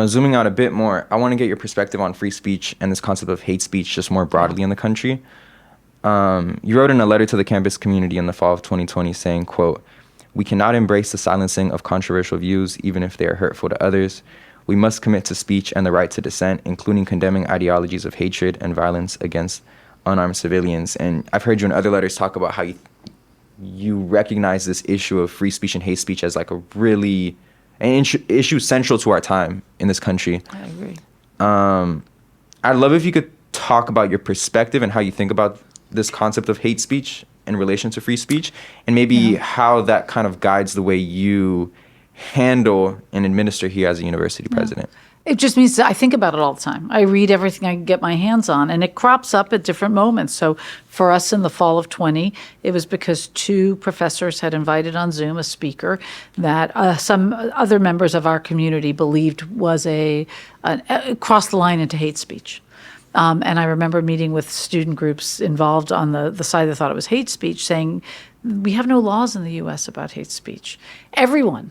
zooming out a bit more, I want to get your perspective on free speech and this concept of hate speech just more broadly in the country. You wrote in a letter to the campus community in the fall of 2020 saying, quote, "We cannot embrace the silencing of controversial views, even if they are hurtful to others. We must commit to speech and the right to dissent, including condemning ideologies of hatred and violence against unarmed civilians." And I've heard you in other letters talk about how you recognize this issue of free speech and hate speech as like an issue central to our time in this country. I agree. I'd love if you could talk about your perspective and how you think about this concept of hate speech in relation to free speech, and maybe how that kind of guides the way you handle and administer here as a university president. It just means that I think about it all the time. I read everything I can get my hands on, and it crops up at different moments. So for us in the fall of 20, it was because 2 professors had invited on Zoom a speaker that some other members of our community believed was crossed the line into hate speech. And I remember meeting with student groups involved on the side that thought it was hate speech, saying, we have no laws in the U.S. about hate speech. Everyone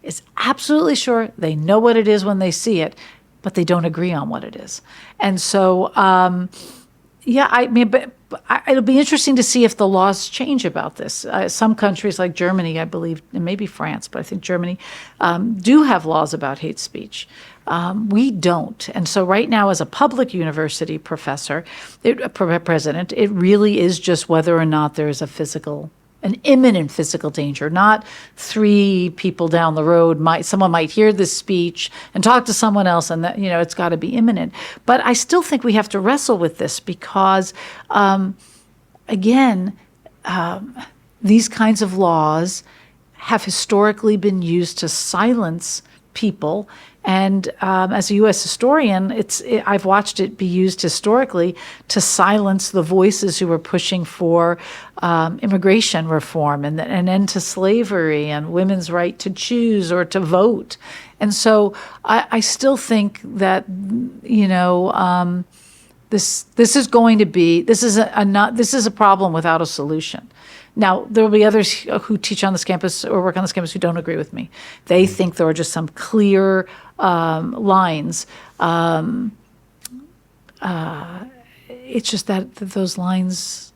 is absolutely sure they know what it is when they see it, but they don't agree on what it is. And so, it'll be interesting to see if the laws change about this. Some countries like Germany, I believe, and maybe France, but I think Germany, do have laws about hate speech. We don't. And so right now, as a public university president, it really is just whether or not there is an imminent physical danger, not 3 people down the road. Someone might hear this speech and talk to someone else, and that, it's got to be imminent. But I still think we have to wrestle with this because, these kinds of laws have historically been used to silence people. And as a U.S. historian, I've watched it be used historically to silence the voices who were pushing for immigration reform and an end to slavery and women's right to choose or to vote. And so I still think that this is a problem without a solution. Now, there will be others who teach on this campus or work on this campus who don't agree with me. They think there are just some clear lines. It's just that those lines,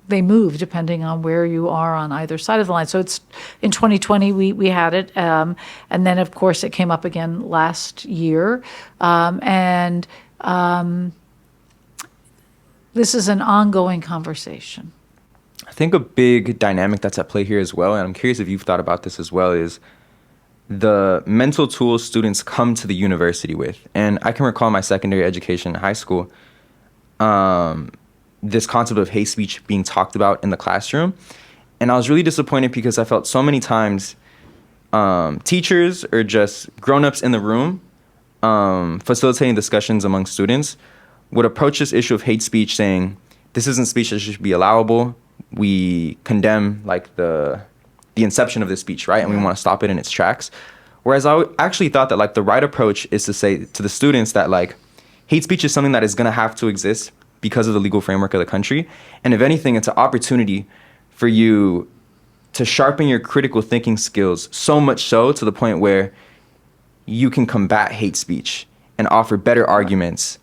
they move depending on where you are on either side of the line. So it's in 2020 we had it, and then of course it came up again last year, this is an ongoing conversation. I think a big dynamic that's at play here as well, and I'm curious if you've thought about this as well, is the mental tools students come to the university with. And I can recall my secondary education in high school, this concept of hate speech being talked about in the classroom. And I was really disappointed because I felt so many times teachers or just grown-ups in the room facilitating discussions among students would approach this issue of hate speech saying, this isn't speech that should be allowable. We condemn the inception of this speech, right? And we want to stop it in its tracks. Whereas I actually thought that the right approach is to say to the students that hate speech is something that is going to have to exist because of the legal framework of the country. And if anything, it's an opportunity for you to sharpen your critical thinking skills, so much so to the point where you can combat hate speech and offer better arguments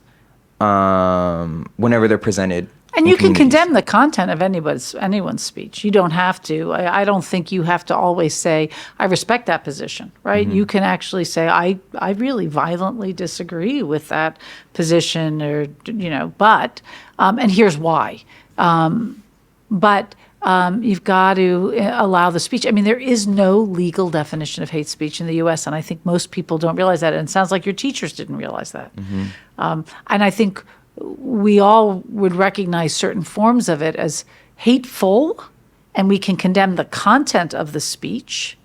whenever they're presented. And you can condemn the content of anyone's speech. You don't have to. I don't think you have to always say, I respect that position, right? Mm-hmm. You can actually say, I really violently disagree with that position, or, but, and here's why. But you've got to allow the speech. I mean, there is no legal definition of hate speech in the U.S., and I think most people don't realize that. And it sounds like your teachers didn't realize that. Mm-hmm. And I think we all would recognize certain forms of it as hateful, and we can condemn the content of the speech,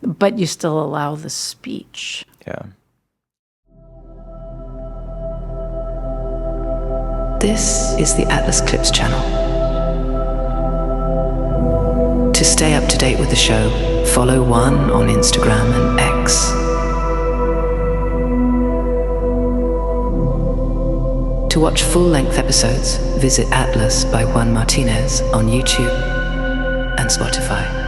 but you still allow the speech. Yeah. This is the Atlas Clips channel. To stay up to date with the show, follow One on Instagram and X. To watch full-length episodes, visit Atlas by Juan Martinez on YouTube and Spotify.